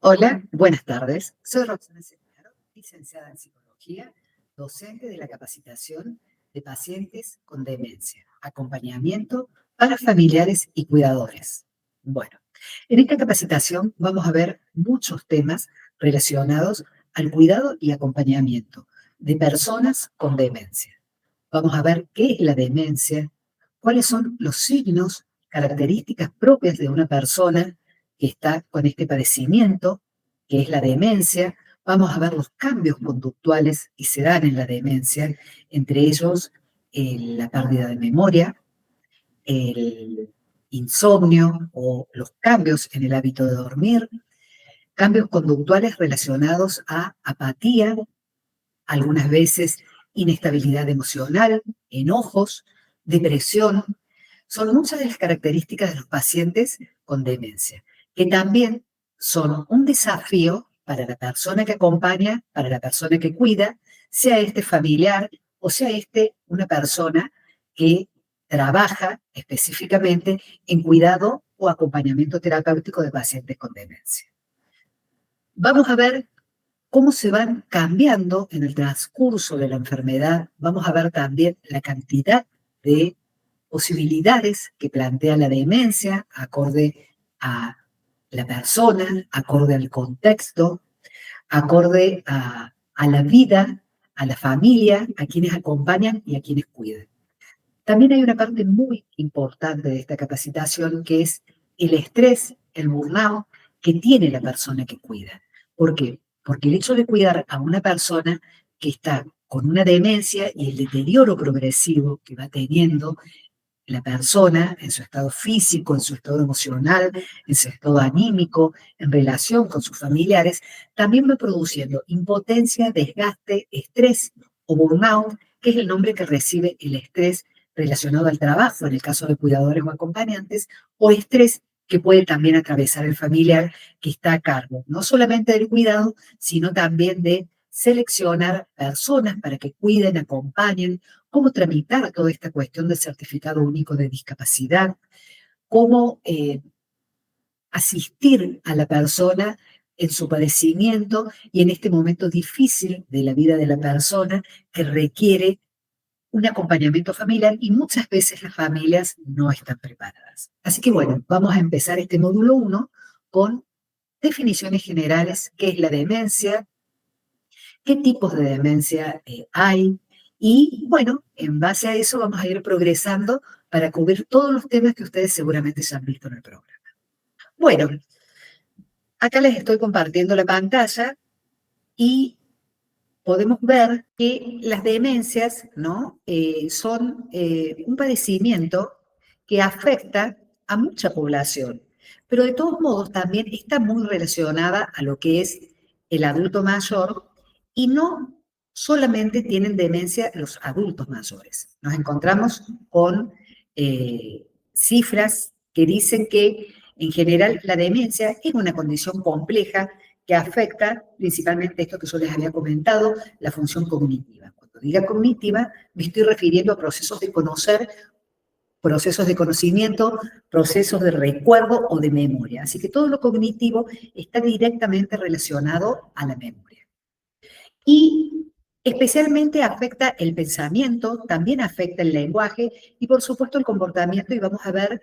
Hola, buenas tardes. Soy Roxana Seminaro, licenciada en psicología, docente de la capacitación de pacientes con demencia, acompañamiento para familiares y cuidadores. Bueno, en esta capacitación vamos a ver muchos temas relacionados al cuidado y acompañamiento de personas con demencia. Vamos a ver qué es la demencia, cuáles son los signos, características propias de una persona que está con este padecimiento, que es la demencia. Vamos a ver los cambios conductuales que se dan en la demencia, entre ellos la pérdida de memoria, el insomnio o los cambios en el hábito de dormir, cambios conductuales relacionados a apatía, algunas veces inestabilidad emocional, enojos, depresión. Son muchas de las características de los pacientes con demencia, que también son un desafío para la persona que acompaña, para la persona que cuida, sea este familiar o sea este una persona que trabaja específicamente en cuidado o acompañamiento terapéutico de pacientes con demencia. Vamos a ver cómo se van cambiando en el transcurso de la enfermedad. Vamos a ver también la cantidad de posibilidades que plantea la demencia, acorde a la persona, acorde al contexto, acorde a la vida, a la familia, a quienes acompañan y a quienes cuidan. También hay una parte muy importante de esta capacitación que es el estrés, el burnout que tiene la persona que cuida. ¿Por qué? Porque el hecho de cuidar a una persona que está con una demencia y el deterioro progresivo que va teniendo la persona en su estado físico, en su estado emocional, en su estado anímico, en relación con sus familiares, también va produciendo impotencia, desgaste, estrés o burnout, que es el nombre que recibe el estrés relacionado al trabajo, en el caso de cuidadores o acompañantes, o estrés que puede también atravesar el familiar que está a cargo, no solamente del cuidado, sino también de seleccionar personas para que cuiden, acompañen, cómo tramitar toda esta cuestión del certificado único de discapacidad, cómo asistir a la persona en su padecimiento y en este momento difícil de la vida de la persona que requiere un acompañamiento familiar y muchas veces las familias no están preparadas. Así que bueno, vamos a empezar este módulo 1 con definiciones generales, qué es la demencia, qué tipos de demencia hay. Y bueno, en base a eso vamos a ir progresando para cubrir todos los temas que ustedes seguramente ya han visto en el programa. Bueno, acá les estoy compartiendo la pantalla y podemos ver que las demencias, ¿no? Son un padecimiento que afecta a mucha población, pero de todos modos también está muy relacionada a lo que es el adulto mayor y no solamente tienen demencia los adultos mayores. Nos encontramos con cifras que dicen que en general la demencia es una condición compleja que afecta principalmente esto que yo les había comentado, la función cognitiva. Cuando diga cognitiva, me estoy refiriendo a procesos de conocer, procesos de conocimiento, procesos de recuerdo o de memoria. Así que todo lo cognitivo está directamente relacionado a la memoria. Y especialmente afecta el pensamiento, también afecta el lenguaje y por supuesto el comportamiento, y vamos a ver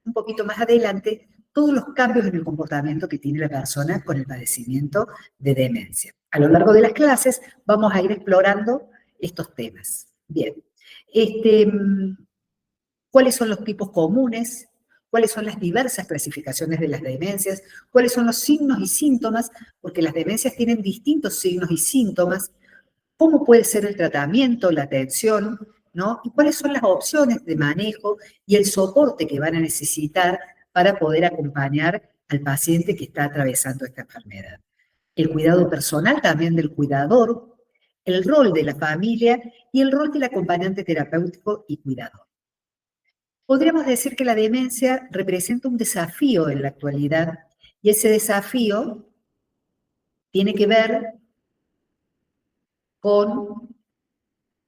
un poquito más adelante todos los cambios en el comportamiento que tiene la persona con el padecimiento de demencia. A lo largo de las clases vamos a ir explorando estos temas. Bien, este, ¿cuáles son los tipos comunes? ¿Cuáles son las diversas clasificaciones de las demencias? ¿Cuáles son los signos y síntomas? Porque las demencias tienen distintos signos y síntomas. ¿Cómo puede ser el tratamiento, la atención, ¿no? Y cuáles son las opciones de manejo y el soporte que van a necesitar para poder acompañar al paciente que está atravesando esta enfermedad. El cuidado personal también del cuidador, el rol de la familia y el rol del acompañante terapéutico y cuidador. Podríamos decir que la demencia representa un desafío en la actualidad y ese desafío tiene que ver con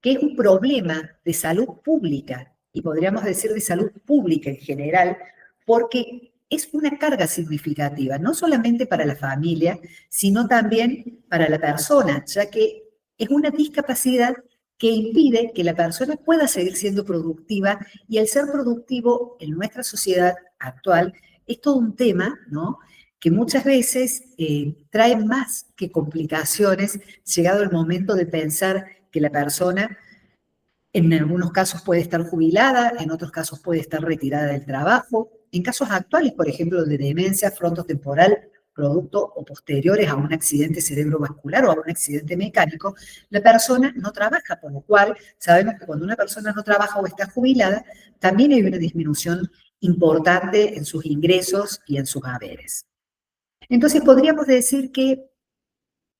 que es un problema de salud pública, y podríamos decir de salud pública en general, porque es una carga significativa, no solamente para la familia, sino también para la persona, ya que es una discapacidad que impide que la persona pueda seguir siendo productiva, y el ser productivo en nuestra sociedad actual es todo un tema, ¿no?, que muchas veces trae más que complicaciones, llegado el momento de pensar que la persona en algunos casos puede estar jubilada, en otros casos puede estar retirada del trabajo. En casos actuales, por ejemplo, de demencia frontotemporal, producto o posteriores a un accidente cerebrovascular o a un accidente mecánico, la persona no trabaja, por lo cual sabemos que cuando una persona no trabaja o está jubilada, también hay una disminución importante en sus ingresos y en sus haberes. Entonces, podríamos decir que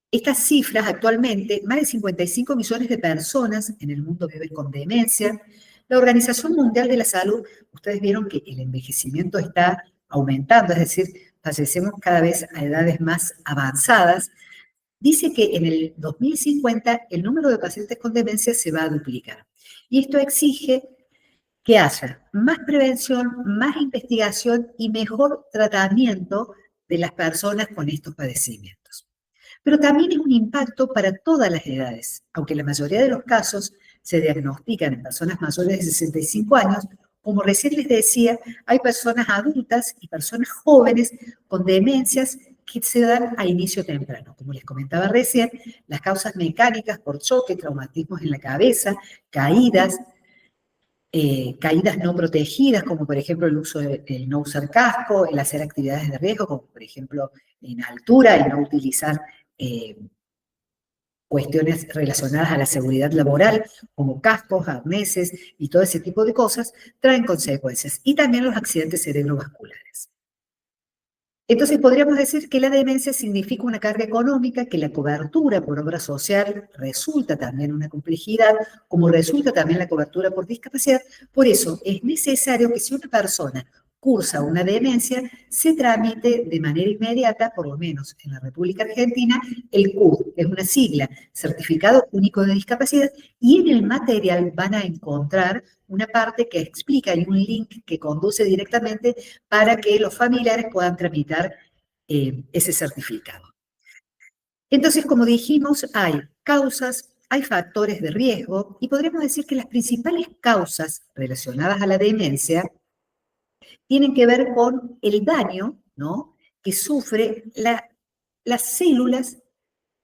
estas cifras actualmente, más de 55 millones de personas en el mundo viven con demencia. La Organización Mundial de la Salud, ustedes vieron que el envejecimiento está aumentando, es decir, fallecemos cada vez a edades más avanzadas. Dice que en el 2050 el número de pacientes con demencia se va a duplicar. Y esto exige que haya más prevención, más investigación y mejor tratamiento de las personas con estos padecimientos. Pero también es un impacto para todas las edades, aunque la mayoría de los casos se diagnostican en personas mayores de 65 años. Como recién les decía, hay personas adultas y personas jóvenes con demencias que se dan a inicio temprano. Como les comentaba recién, las causas mecánicas por choque, traumatismos en la cabeza, caídas, caídas no protegidas, como por ejemplo el no usar casco, el hacer actividades de riesgo, como por ejemplo en altura, el no utilizar cuestiones relacionadas a la seguridad laboral, como cascos, arneses y todo ese tipo de cosas, traen consecuencias. Y también los accidentes cerebrovasculares. Entonces, podríamos decir que la demencia significa una carga económica, que la cobertura por obra social resulta también una complejidad, como resulta también la cobertura por discapacidad. Por eso, es necesario que si una persona cursa una demencia, se tramite de manera inmediata, por lo menos en la República Argentina, el CUD, es una sigla, Certificado Único de Discapacidad, y en el material van a encontrar una parte que explica y un link que conduce directamente para que los familiares puedan tramitar ese certificado. Entonces, como dijimos, hay causas, hay factores de riesgo, y podríamos decir que las principales causas relacionadas a la demencia tienen que ver con el daño, ¿no?, que sufre las células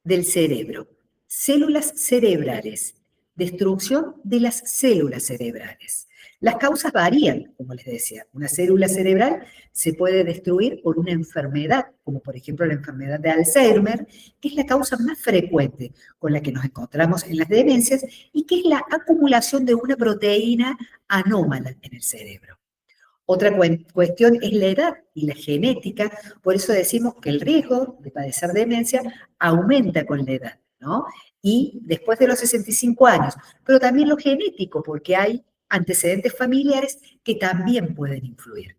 del cerebro, células cerebrales, destrucción de las células cerebrales. Las causas varían, como les decía. Una célula cerebral se puede destruir por una enfermedad, como por ejemplo la enfermedad de Alzheimer, que es la causa más frecuente con la que nos encontramos en las demencias y que es la acumulación de una proteína anómala en el cerebro. Otra cuestión es la edad y la genética, por eso decimos que el riesgo de padecer demencia aumenta con la edad, ¿no? Y después de los 65 años, pero también lo genético, porque hay antecedentes familiares que también pueden influir.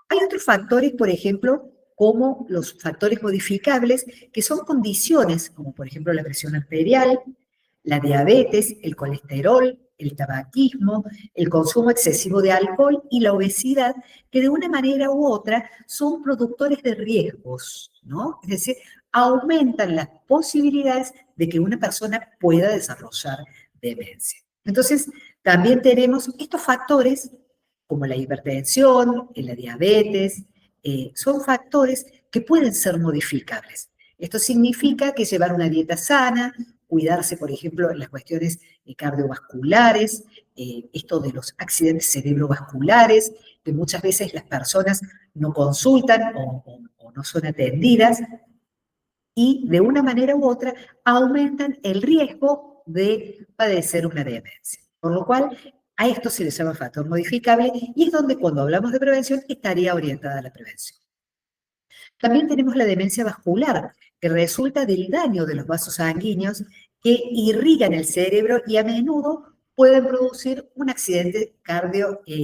Hay otros factores, por ejemplo, como los factores modificables, que son condiciones, como por ejemplo la presión arterial, la diabetes, el colesterol, el tabaquismo, el consumo excesivo de alcohol y la obesidad, que de una manera u otra son productores de riesgos, ¿no? Es decir, aumentan las posibilidades de que una persona pueda desarrollar demencia. Entonces, también tenemos estos factores como la hipertensión, la diabetes, son factores que pueden ser modificables. Esto significa que llevar una dieta sana, cuidarse, por ejemplo, en las cuestiones cardiovasculares, esto de los accidentes cerebrovasculares, que muchas veces las personas no consultan o no son atendidas, y de una manera u otra aumentan el riesgo de padecer una demencia. Por lo cual, a esto se le llama factor modificable y es donde cuando hablamos de prevención estaría orientada a la prevención. También tenemos la demencia vascular, que resulta del daño de los vasos sanguíneos que irrigan el cerebro y a menudo pueden producir un accidente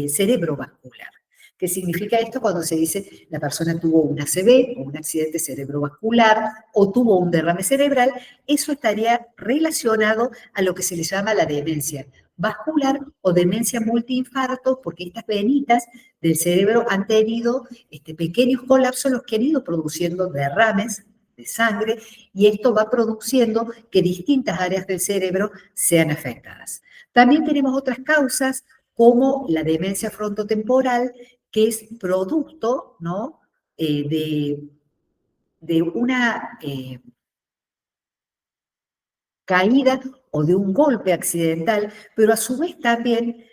cerebrovascular. ¿Qué significa esto cuando se dice la persona tuvo un ACV o un accidente cerebrovascular o tuvo un derrame cerebral? Eso estaría relacionado a lo que se le llama la demencia vascular o demencia multiinfarto, porque estas venitas del cerebro han tenido pequeños colapsos los que han ido produciendo derrames de sangre y esto va produciendo que distintas áreas del cerebro sean afectadas. También tenemos otras causas como la demencia frontotemporal, que es producto, ¿no? de una caída o de un golpe accidental, pero a su vez también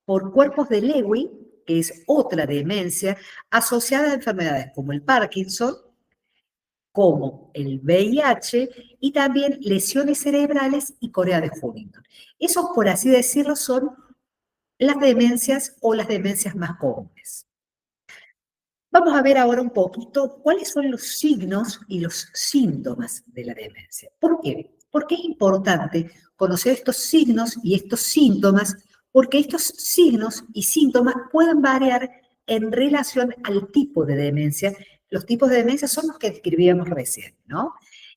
por cuerpos de Lewy, que es otra demencia asociada a enfermedades como el Parkinson, como el VIH y también lesiones cerebrales y Corea de Huntington. Esos, por así decirlo, son las demencias o las demencias más comunes. Vamos a ver ahora un poquito cuáles son los signos y los síntomas de la demencia. ¿Por qué? Porque es importante conocer estos signos y estos síntomas, porque estos signos y síntomas pueden variar en relación al tipo de demencia. Los tipos de demencia son los que describíamos recién, ¿no?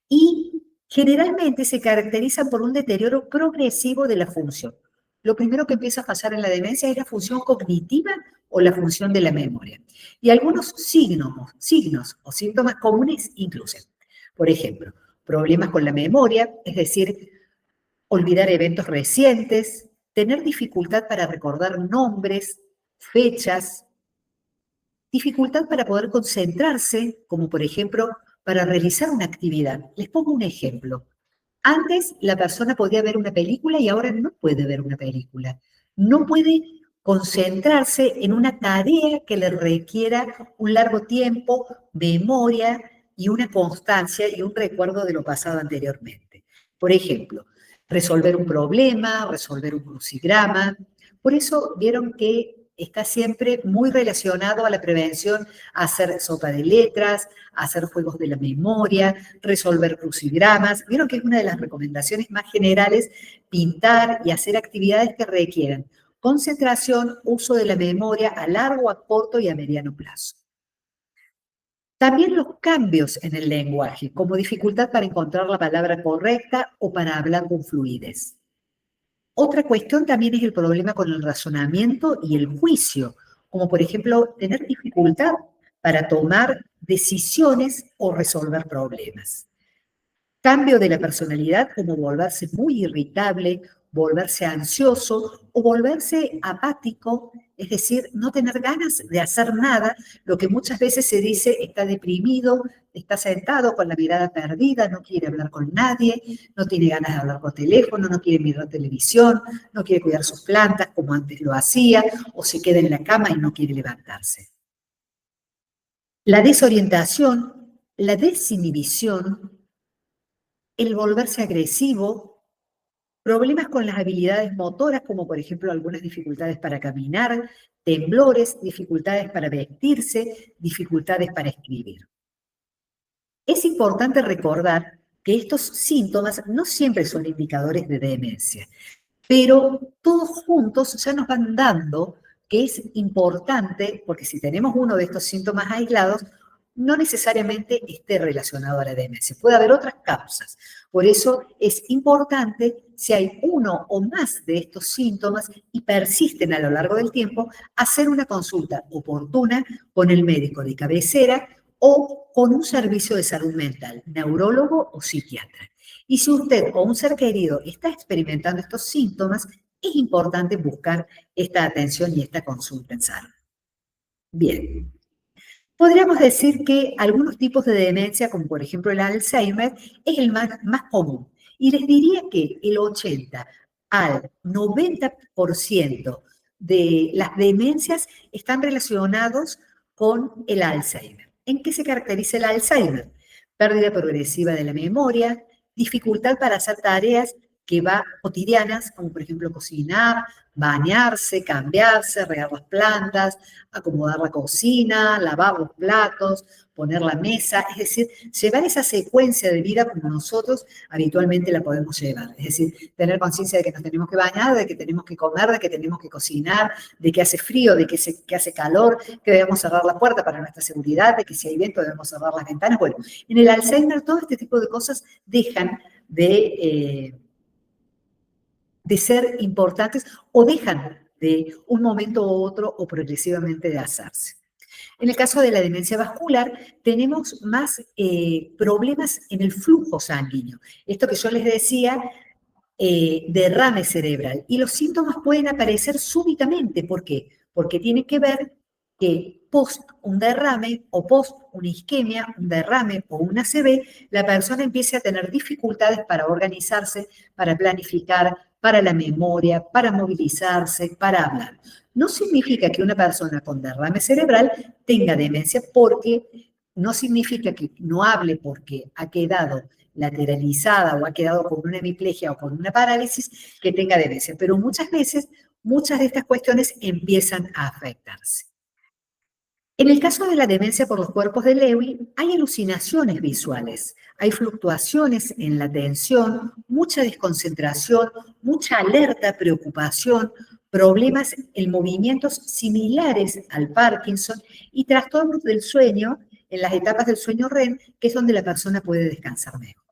Y generalmente se caracterizan por un deterioro progresivo de la función. Lo primero que empieza a pasar en la demencia es la función cognitiva o la función de la memoria. Y algunos signos o síntomas comunes incluyen, por ejemplo, problemas con la memoria, es decir, olvidar eventos recientes, tener dificultad para recordar nombres, fechas, dificultad para poder concentrarse, como por ejemplo para realizar una actividad. Les pongo un ejemplo. Antes la persona podía ver una película y ahora no puede ver una película. No puede concentrarse en una tarea que le requiera un largo tiempo, memoria y una constancia y un recuerdo de lo pasado anteriormente. Por ejemplo, resolver un problema, resolver un crucigrama. Por eso vieron que está siempre muy relacionado a la prevención, a hacer sopa de letras, a hacer juegos de la memoria, resolver crucigramas. Vieron que es una de las recomendaciones más generales, pintar y hacer actividades que requieran concentración, uso de la memoria a largo, a corto y a mediano plazo. También los cambios en el lenguaje, como dificultad para encontrar la palabra correcta o para hablar con fluidez. Otra cuestión también es el problema con el razonamiento y el juicio, como por ejemplo tener dificultad para tomar decisiones o resolver problemas. Cambio de la personalidad como volverse muy irritable, volverse ansioso o volverse apático, es decir, no tener ganas de hacer nada, lo que muchas veces se dice está deprimido, está sentado con la mirada perdida, no quiere hablar con nadie, no tiene ganas de hablar por teléfono, no quiere mirar televisión, no quiere cuidar sus plantas como antes lo hacía, o se queda en la cama y no quiere levantarse. La desorientación, la desinhibición, el volverse agresivo, problemas con las habilidades motoras, como por ejemplo algunas dificultades para caminar, temblores, dificultades para vestirse, dificultades para escribir. Es importante recordar que estos síntomas no siempre son indicadores de demencia, pero todos juntos ya nos van dando que es importante, porque si tenemos uno de estos síntomas aislados, no necesariamente esté relacionado a la demencia. Puede haber otras causas. Por eso es importante, si hay uno o más de estos síntomas y persisten a lo largo del tiempo, hacer una consulta oportuna con el médico de cabecera o con un servicio de salud mental, neurólogo o psiquiatra. Y si usted o un ser querido está experimentando estos síntomas, es importante buscar esta atención y esta consulta en salud. Bien. Podríamos decir que algunos tipos de demencia, como por ejemplo el Alzheimer, es el más común. Y les diría que el 80 al 90% de las demencias están relacionados con el Alzheimer. ¿En qué se caracteriza el Alzheimer? Pérdida progresiva de la memoria, dificultad para hacer tareas que va cotidianas, como por ejemplo cocinar, bañarse, cambiarse, regar las plantas, acomodar la cocina, lavar los platos, poner la mesa, es decir, llevar esa secuencia de vida como nosotros habitualmente la podemos llevar. Es decir, tener conciencia de que nos tenemos que bañar, de que tenemos que comer, de que tenemos que cocinar, de que hace frío, de que hace calor, que debemos cerrar la puerta para nuestra seguridad, de que si hay viento debemos cerrar las ventanas. Bueno, en el Alzheimer todo este tipo de cosas dejan de de ser importantes o dejan de un momento u otro o progresivamente de hacerse. En el caso de la demencia vascular, tenemos más problemas en el flujo sanguíneo. Esto que yo les decía, derrame cerebral. Y los síntomas pueden aparecer súbitamente. ¿Por qué? Porque tiene que ver que post un derrame o post una isquemia, un derrame o una ACV, la persona empiece a tener dificultades para organizarse, para planificar, para la memoria, para movilizarse, para hablar. No significa que una persona con derrame cerebral tenga demencia, porque no significa que no hable porque ha quedado lateralizada o ha quedado con una hemiplegia o con una parálisis, que tenga demencia. Pero muchas veces, muchas de estas cuestiones empiezan a afectarse. En el caso de la demencia por los cuerpos de Lewy, hay alucinaciones visuales, hay fluctuaciones en la atención, mucha desconcentración, mucha alerta, preocupación, problemas en movimientos similares al Parkinson y trastornos del sueño en las etapas del sueño REM, que es donde la persona puede descansar mejor.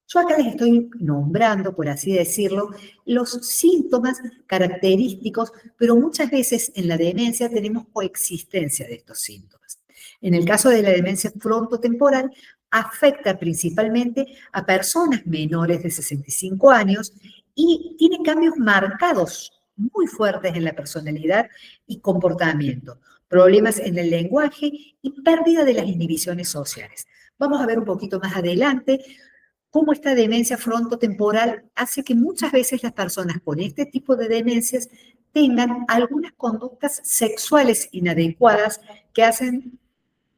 Yo acá les estoy nombrando, por así decirlo, los síntomas característicos, pero muchas veces en la demencia tenemos coexistencia de estos síntomas. En el caso de la demencia frontotemporal, afecta principalmente a personas menores de 65 años y tiene cambios marcados muy fuertes en la personalidad y comportamiento, problemas en el lenguaje y pérdida de las inhibiciones sociales. Vamos a ver un poquito más adelante cómo esta demencia frontotemporal hace que muchas veces las personas con este tipo de demencias tengan algunas conductas sexuales inadecuadas que hacen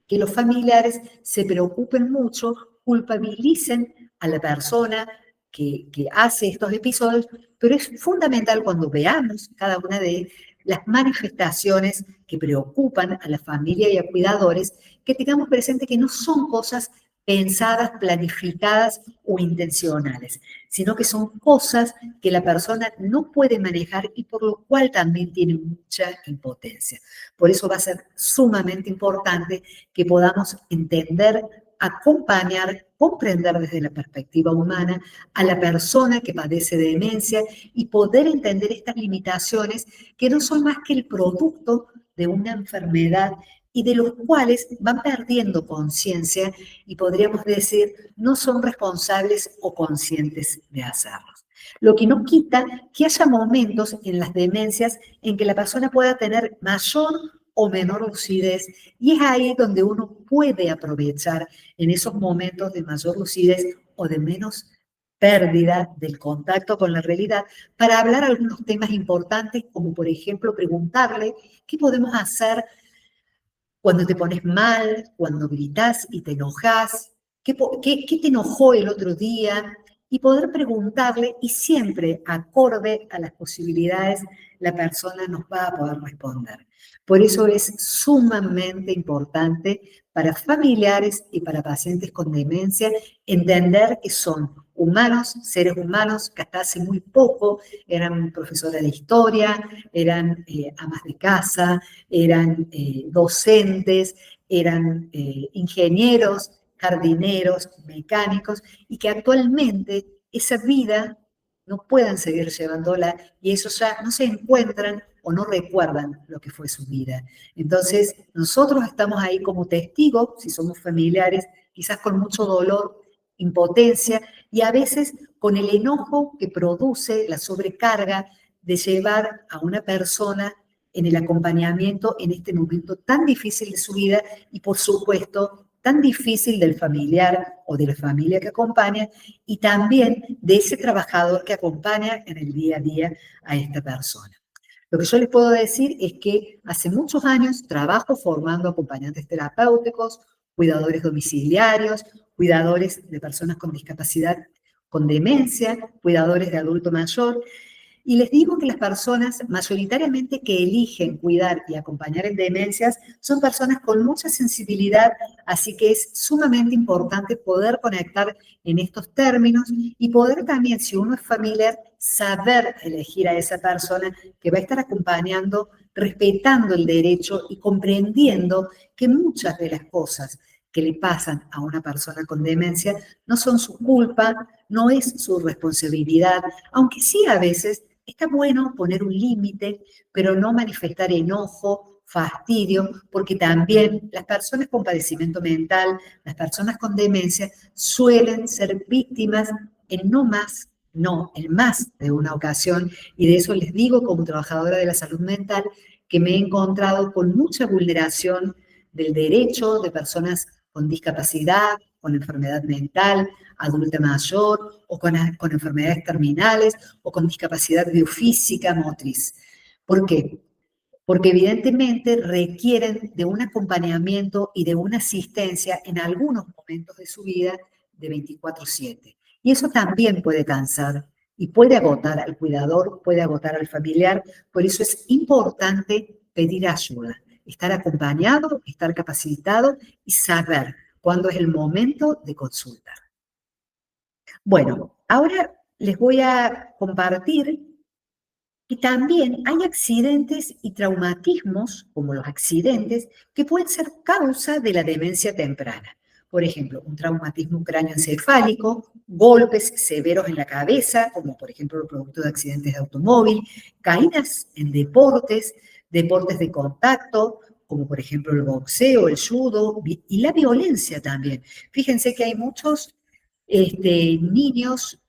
que los familiares se preocupen mucho, culpabilicen a la persona que hace estos episodios, pero es fundamental cuando veamos cada una de las manifestaciones que preocupan a la familia y a cuidadores, que tengamos presente que no son cosas pensadas, planificadas o intencionales, sino que son cosas que la persona no puede manejar y por lo cual también tiene mucha impotencia. Por eso va a ser sumamente importante que podamos entender, acompañar, comprender desde la perspectiva humana a la persona que padece de demencia y poder entender estas limitaciones que no son más que el producto de una enfermedad y de los cuales van perdiendo conciencia y podríamos decir no son responsables o conscientes de hacerlos. Lo que no quita que haya momentos en las demencias en que la persona pueda tener mayor o menor lucidez, y es ahí donde uno puede aprovechar en esos momentos de mayor lucidez o de menos pérdida del contacto con la realidad para hablar algunos temas importantes, como por ejemplo preguntarle qué podemos hacer cuando te pones mal, cuando gritas y te enojas, ¿qué te enojó el otro día? Y poder preguntarle, y siempre acorde a las posibilidades, la persona nos va a poder responder. Por eso es sumamente importante para familiares y para pacientes con demencia entender que son humanos, seres humanos, que hasta hace muy poco eran profesores de historia, eran amas de casa, eran docentes, eran ingenieros, jardineros, mecánicos, y que actualmente esa vida no puedan seguir llevándola y eso ya no se encuentran o no recuerdan lo que fue su vida. Entonces, nosotros estamos ahí como testigos, si somos familiares, quizás con mucho dolor, impotencia y a veces con el enojo que produce la sobrecarga de llevar a una persona en el acompañamiento en este momento tan difícil de su vida y, por supuesto, tan difícil del familiar o de la familia que acompaña y también de ese trabajador que acompaña en el día a día a esta persona. Lo que yo les puedo decir es que hace muchos años trabajo formando acompañantes terapéuticos, cuidadores domiciliarios, cuidadores de personas con discapacidad, con demencia, cuidadores de adulto mayor. Y les digo que las personas mayoritariamente que eligen cuidar y acompañar en demencias son personas con mucha sensibilidad, así que es sumamente importante poder conectar en estos términos y poder también, si uno es familiar, saber elegir a esa persona que va a estar acompañando, respetando el derecho y comprendiendo que muchas de las cosas que le pasan a una persona con demencia no son su culpa, no es su responsabilidad, aunque sí a veces está bueno poner un límite, pero no manifestar enojo, fastidio, porque también las personas con padecimiento mental, las personas con demencia, suelen ser víctimas en en más de una ocasión, y de eso les digo como trabajadora de la salud mental, que me he encontrado con mucha vulneración del derecho de personas con discapacidad, con enfermedad mental, adulta mayor, o con enfermedades terminales, o con discapacidad biofísica motriz. ¿Por qué? Porque evidentemente requieren de un acompañamiento y de una asistencia en algunos momentos de su vida de 24/7. Y eso también puede cansar y puede agotar al cuidador, puede agotar al familiar. Por eso es importante pedir ayuda, estar acompañado, estar capacitado y saber cuándo es el momento de consultar. Bueno, ahora les voy a compartir y también hay accidentes y traumatismos, como los accidentes, que pueden ser causa de la demencia temprana. Por ejemplo, un traumatismo cráneoencefálico, golpes severos en la cabeza, como por ejemplo el producto de accidentes de automóvil, caídas en deportes, deportes de contacto, como por ejemplo el boxeo, el judo, y la violencia también. Fíjense que hay muchos niños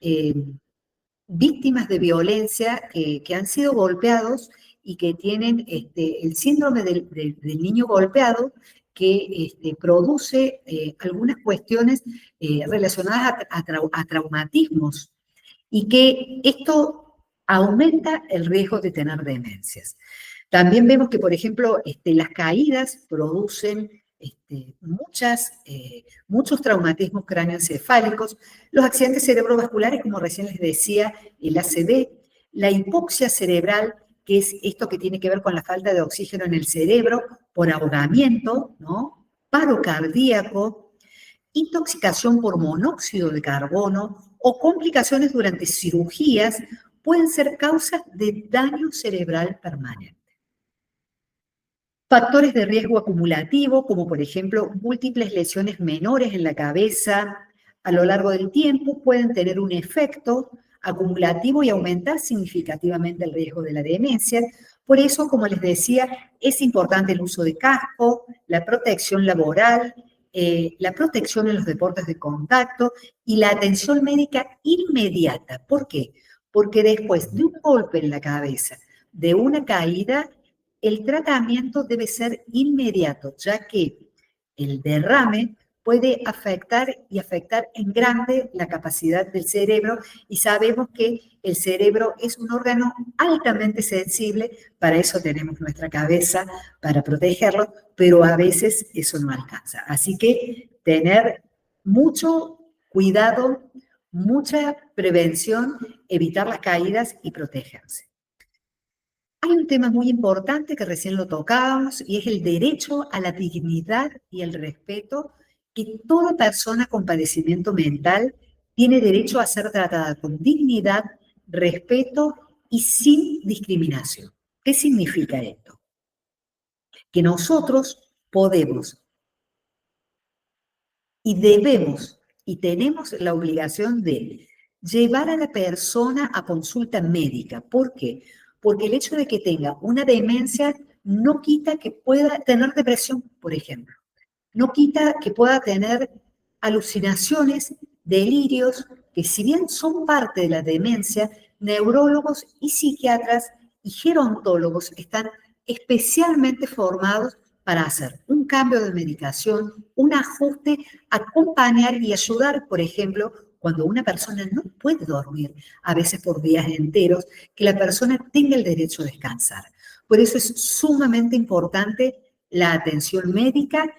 víctimas de violencia que han sido golpeados y que tienen el síndrome del niño golpeado que produce algunas cuestiones relacionadas a traumatismos y que esto aumenta el riesgo de tener demencias. También vemos que, por ejemplo, las caídas producen muchos traumatismos cráneoencefálicos, los accidentes cerebrovasculares, como recién les decía, el ACV, la hipoxia cerebral, que es esto que tiene que ver con la falta de oxígeno en el cerebro por ahogamiento, ¿no? Paro cardíaco, intoxicación por monóxido de carbono o complicaciones durante cirugías pueden ser causas de daño cerebral permanente. Factores de riesgo acumulativo, como por ejemplo múltiples lesiones menores en la cabeza a lo largo del tiempo, pueden tener un efecto acumulativo y aumentar significativamente el riesgo de la demencia. Por eso, como les decía, es importante el uso de casco, la protección laboral, la protección en los deportes de contacto y la atención médica inmediata. ¿Por qué? Porque después de un golpe en la cabeza, de una caída, el tratamiento debe ser inmediato, ya que el derrame puede afectar en grande la capacidad del cerebro y sabemos que el cerebro es un órgano altamente sensible, para eso tenemos nuestra cabeza, para protegerlo, pero a veces eso no alcanza. Así que tener mucho cuidado, mucha prevención, evitar las caídas y protegerse. Hay un tema muy importante que recién lo tocábamos y es el derecho a la dignidad y el respeto que toda persona con padecimiento mental tiene derecho a ser tratada con dignidad, respeto y sin discriminación. ¿Qué significa esto? Que nosotros podemos y debemos y tenemos la obligación de llevar a la persona a consulta médica. ¿Por qué? Porque el hecho de que tenga una demencia no quita que pueda tener depresión, por ejemplo. No quita que pueda tener alucinaciones, delirios, que si bien son parte de la demencia, neurólogos y psiquiatras y gerontólogos están especialmente formados para hacer un cambio de medicación, un ajuste, acompañar y ayudar, por ejemplo, cuando una persona no puede dormir, a veces por días enteros, que la persona tenga el derecho a descansar. Por eso es sumamente importante la atención médica,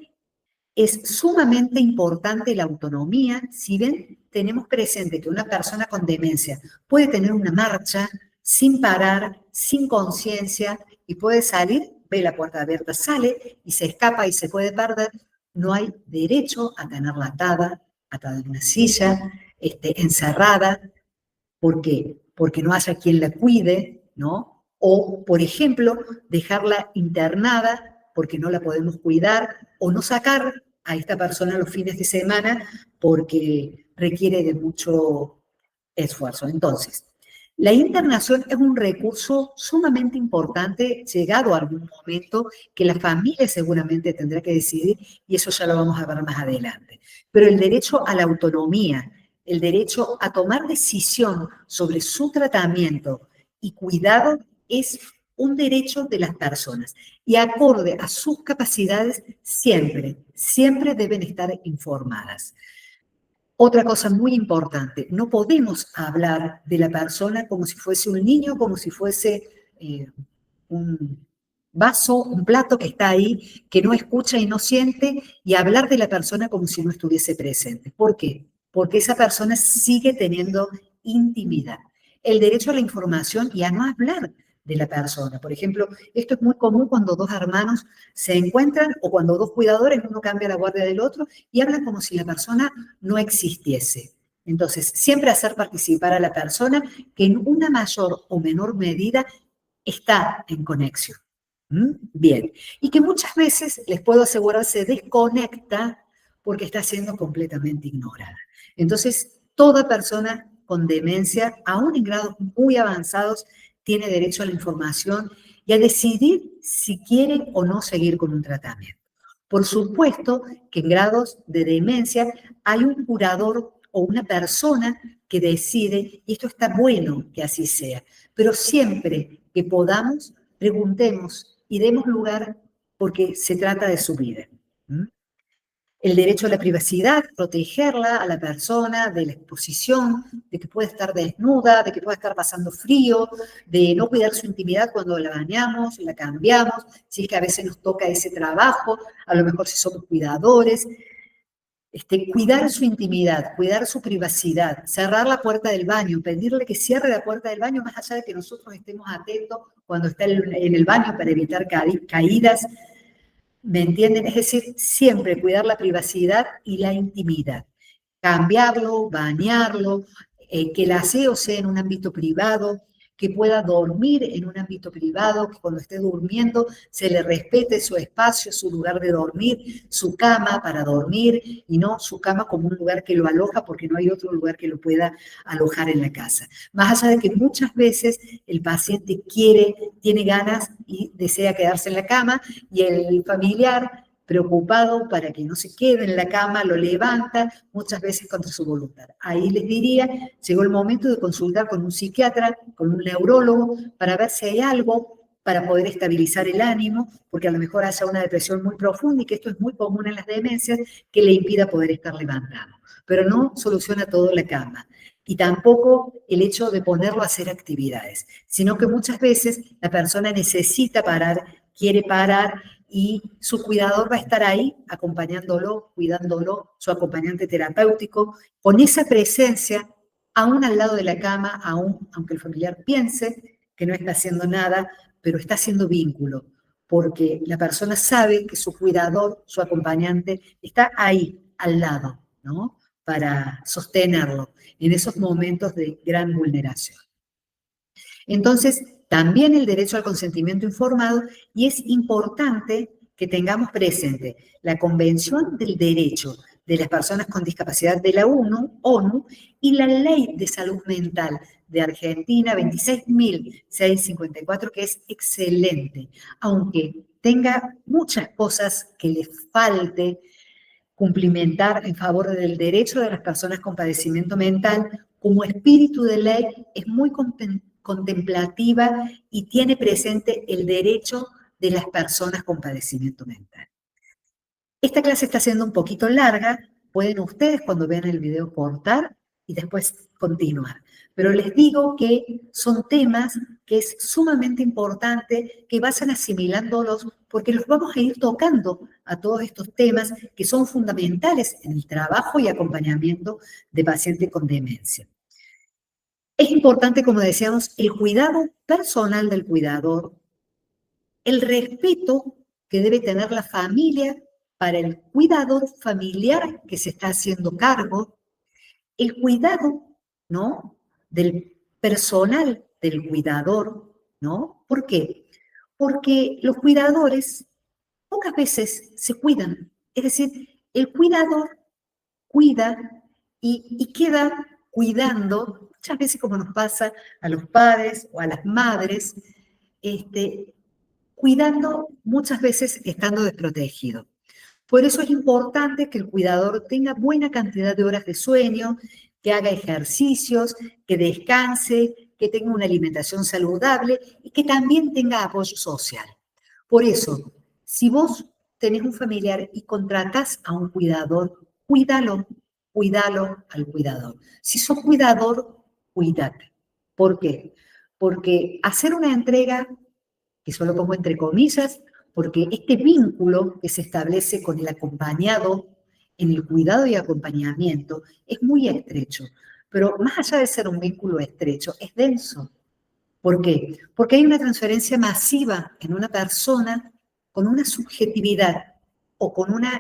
es sumamente importante la autonomía. Si bien tenemos presente que una persona con demencia puede tener una marcha sin parar, sin conciencia, y puede salir, ve la puerta abierta, sale y se escapa y se puede perder, no hay derecho a tenerla atada en una silla, encerrada. ¿Por qué? Porque no haya quien la cuide, ¿no? O, por ejemplo, dejarla internada porque no la podemos cuidar, o no sacar a esta persona los fines de semana porque requiere de mucho esfuerzo. Entonces, la internación es un recurso sumamente importante, llegado a algún momento que la familia seguramente tendrá que decidir, y eso ya lo vamos a ver más adelante. Pero el derecho a la autonomía, el derecho a tomar decisión sobre su tratamiento y cuidado es un derecho de las personas. Y acorde a sus capacidades, siempre deben estar informadas. Otra cosa muy importante, no podemos hablar de la persona como si fuese un niño, como si fuese un vaso, un plato que está ahí, que no escucha y no siente, y hablar de la persona como si no estuviese presente. ¿Por qué? Porque esa persona sigue teniendo intimidad. El derecho a la información y a no hablar de la persona. Por ejemplo, esto es muy común cuando dos hermanos se encuentran o cuando dos cuidadores, uno cambia la guardia del otro y hablan como si la persona no existiese. Entonces, siempre hacer participar a la persona que en una mayor o menor medida está en conexión. Bien. Y que muchas veces, les puedo asegurar, se desconecta porque está siendo completamente ignorada. Entonces, toda persona con demencia, aún en grados muy avanzados, tiene derecho a la información y a decidir si quiere o no seguir con un tratamiento. Por supuesto que en grados de demencia hay un curador o una persona que decide, y esto está bueno que así sea, pero siempre que podamos, preguntemos y demos lugar porque se trata de su vida. El derecho a la privacidad, protegerla a la persona de la exposición, de que puede estar desnuda, de que puede estar pasando frío, de no cuidar su intimidad cuando la bañamos, la cambiamos, si es que a veces nos toca ese trabajo, a lo mejor si somos cuidadores. Cuidar su intimidad, cuidar su privacidad, cerrar la puerta del baño, pedirle que cierre la puerta del baño más allá de que nosotros estemos atentos cuando está en el baño para evitar caídas. ¿Me entienden? Es decir, siempre cuidar la privacidad y la intimidad. Cambiarlo, bañarlo, que el aseo sea en un ámbito privado, que pueda dormir en un ámbito privado, que cuando esté durmiendo se le respete su espacio, su lugar de dormir, su cama para dormir y no su cama como un lugar que lo aloja porque no hay otro lugar que lo pueda alojar en la casa. Más allá de que muchas veces el paciente tiene ganas y desea quedarse en la cama y el familiar preocupado para que no se quede en la cama, lo levanta, muchas veces contra su voluntad. Ahí les diría, llegó el momento de consultar con un psiquiatra, con un neurólogo, para ver si hay algo para poder estabilizar el ánimo, porque a lo mejor haya una depresión muy profunda y que esto es muy común en las demencias, que le impida poder estar levantado. Pero no soluciona todo la cama. Y tampoco el hecho de ponerlo a hacer actividades, sino que muchas veces la persona necesita parar, quiere parar, y su cuidador va a estar ahí acompañándolo, cuidándolo, su acompañante terapéutico, con esa presencia, aún al lado de la cama, aunque el familiar piense que no está haciendo nada, pero está haciendo vínculo, porque la persona sabe que su cuidador, su acompañante, está ahí, al lado, ¿no? Para sostenerlo en esos momentos de gran vulneración. Entonces, también el derecho al consentimiento informado, y es importante que tengamos presente la Convención del Derecho de las Personas con Discapacidad de la ONU y la Ley de Salud Mental de Argentina 26.654, que es excelente, aunque tenga muchas cosas que le falte cumplimentar en favor del derecho de las personas con padecimiento mental. Como espíritu de ley es muy contemplativa y tiene presente el derecho de las personas con padecimiento mental. Esta clase está siendo un poquito larga, pueden ustedes cuando vean el video cortar y después continuar. Pero les digo que son temas que es sumamente importante que vayan asimilándolos porque los vamos a ir tocando a todos estos temas que son fundamentales en el trabajo y acompañamiento de pacientes con demencia. Es importante, como decíamos, el cuidado personal del cuidador, el respeto que debe tener la familia para el cuidador familiar que se está haciendo cargo, el cuidado, ¿no?, del personal del cuidador, ¿no? ¿Por qué? Porque los cuidadores pocas veces se cuidan. Es decir, El cuidador cuida y queda cuidando, muchas veces como nos pasa a los padres o a las madres, este, cuidando muchas veces estando desprotegido. Por eso es importante que el cuidador tenga buena cantidad de horas de sueño, que haga ejercicios, que descanse, que tenga una alimentación saludable y que también tenga apoyo social. Por eso, si vos tenés un familiar y contratás a un cuidador, cuídalo, cuídalo al cuidador. Si sos cuidador, cuídate. ¿Por qué? Porque hacer una entrega, que solo pongo entre comillas, porque este vínculo que se establece con el acompañado en el cuidado y acompañamiento es muy estrecho, pero más allá de ser un vínculo estrecho, es denso. ¿Por qué? Porque hay una transferencia masiva en una persona con una subjetividad o con una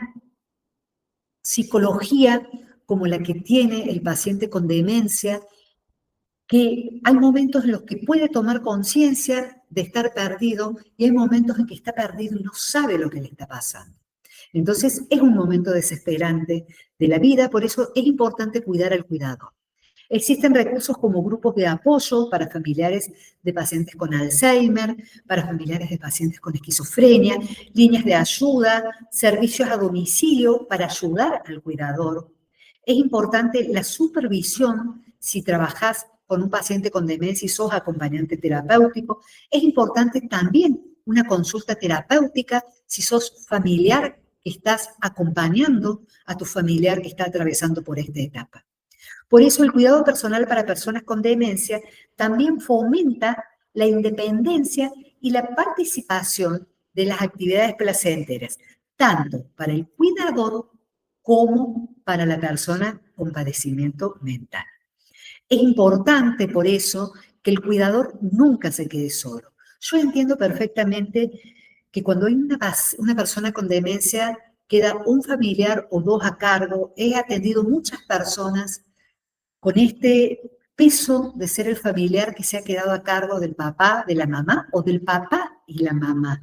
psicología como la que tiene el paciente con demencia, que hay momentos en los que puede tomar conciencia de estar perdido y hay momentos en que está perdido y no sabe lo que le está pasando. Entonces es un momento desesperante de la vida, por eso es importante cuidar al cuidador. Existen recursos como grupos de apoyo para familiares de pacientes con Alzheimer, para familiares de pacientes con esquizofrenia, líneas de ayuda, servicios a domicilio para ayudar al cuidador. Es importante la supervisión si trabajas con un paciente con demencia y sos acompañante terapéutico. Es importante también una consulta terapéutica si sos familiar que estás acompañando a tu familiar que está atravesando por esta etapa. Por eso el cuidado personal para personas con demencia también fomenta la independencia y la participación de las actividades placenteras, tanto para el cuidador como para la persona con padecimiento mental. Es importante, por eso, que el cuidador nunca se quede solo. Yo entiendo perfectamente que cuando hay una persona con demencia, queda un familiar o dos a cargo. He atendido muchas personas con este peso de ser el familiar que se ha quedado a cargo del papá, de la mamá, o del papá y la mamá,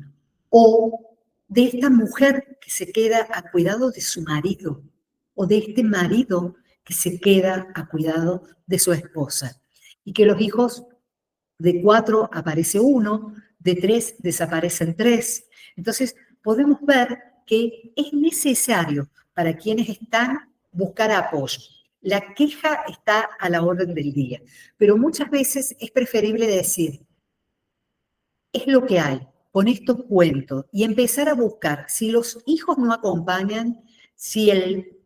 o de esta mujer que se queda a cuidado de su marido, o de este marido que se queda a cuidado de su esposa, y que los hijos de 4 aparece uno, de 3 desaparecen 3. Entonces, podemos ver que es necesario para quienes están buscar apoyo. La queja está a la orden del día, pero muchas veces es preferible decir, es lo que hay, con esto cuento, y empezar a buscar. Si los hijos no acompañan, si el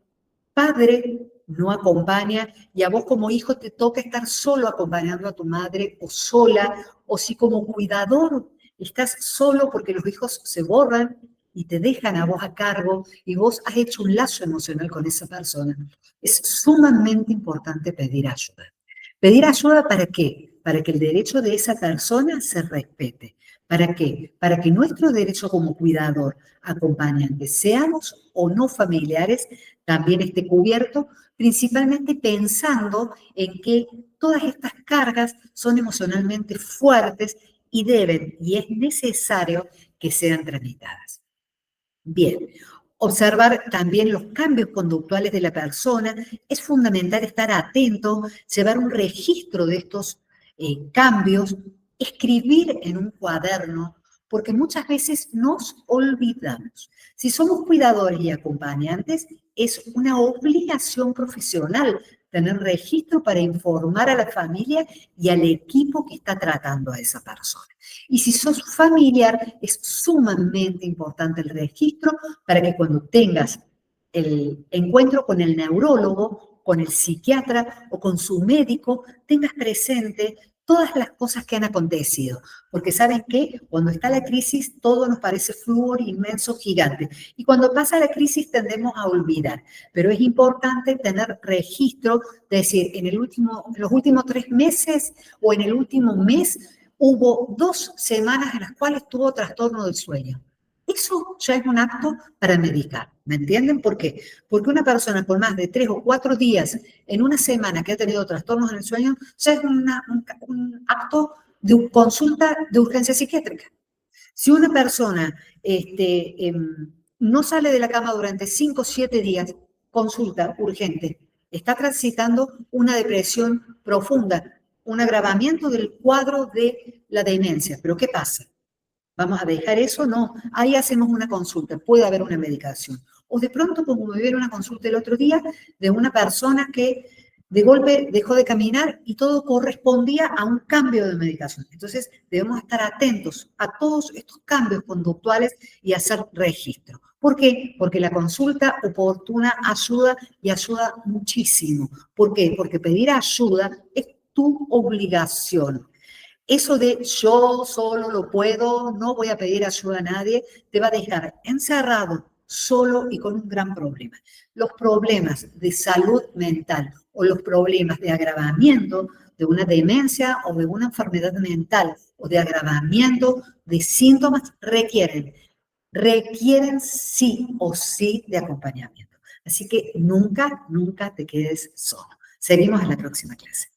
padre no acompaña y a vos como hijo te toca estar solo acompañando a tu madre o sola, o si como cuidador estás solo porque los hijos se borran y te dejan a vos a cargo y vos has hecho un lazo emocional con esa persona, es sumamente importante pedir ayuda. ¿Pedir ayuda para qué? Para que el derecho de esa persona se respete. ¿Para qué? Para que nuestro derecho como cuidador, acompañante, seamos o no familiares, también esté cubierto, principalmente pensando en que todas estas cargas son emocionalmente fuertes y deben, y es necesario que sean tramitadas. Bien, observar también los cambios conductuales de la persona. Es fundamental estar atento, llevar un registro de estos cambios, escribir en un cuaderno, porque muchas veces nos olvidamos. Si somos cuidadores y acompañantes, es una obligación profesional tener registro para informar a la familia y al equipo que está tratando a esa persona. Y si sos familiar, es sumamente importante el registro para que cuando tengas el encuentro con el neurólogo, con el psiquiatra o con su médico, tengas presente todas las cosas que han acontecido. Porque ¿saben qué? Cuando está la crisis, todo nos parece flúor, inmenso, gigante. Y cuando pasa la crisis tendemos a olvidar. Pero es importante tener registro, de decir, en los últimos 3 meses o en el último mes, hubo 2 semanas en las cuales tuvo trastorno del sueño. Eso ya es un acto para medicar, ¿me entienden? ¿Por qué? Porque una persona con más de 3 o 4 días en una semana que ha tenido trastornos en el sueño, ya es un acto de consulta de urgencia psiquiátrica. Si una persona no sale de la cama durante 5 o 7 días, consulta urgente. Está transitando una depresión profunda, un agravamiento del cuadro de la demencia. ¿Pero qué pasa? ¿Vamos a dejar eso? No. Ahí hacemos una consulta. Puede haber una medicación. O de pronto, como me vieron una consulta el otro día de una persona que de golpe dejó de caminar y todo correspondía a un cambio de medicación. Entonces, debemos estar atentos a todos estos cambios conductuales y hacer registro. ¿Por qué? Porque la consulta oportuna ayuda y ayuda muchísimo. ¿Por qué? Porque pedir ayuda es tu obligación. Eso de yo solo lo puedo, no voy a pedir ayuda a nadie, te va a dejar encerrado, solo y con un gran problema. Los problemas de salud mental o los problemas de agravamiento de una demencia o de una enfermedad mental o de agravamiento de síntomas requieren sí o sí de acompañamiento. Así que nunca te quedes solo. Seguimos en la próxima clase.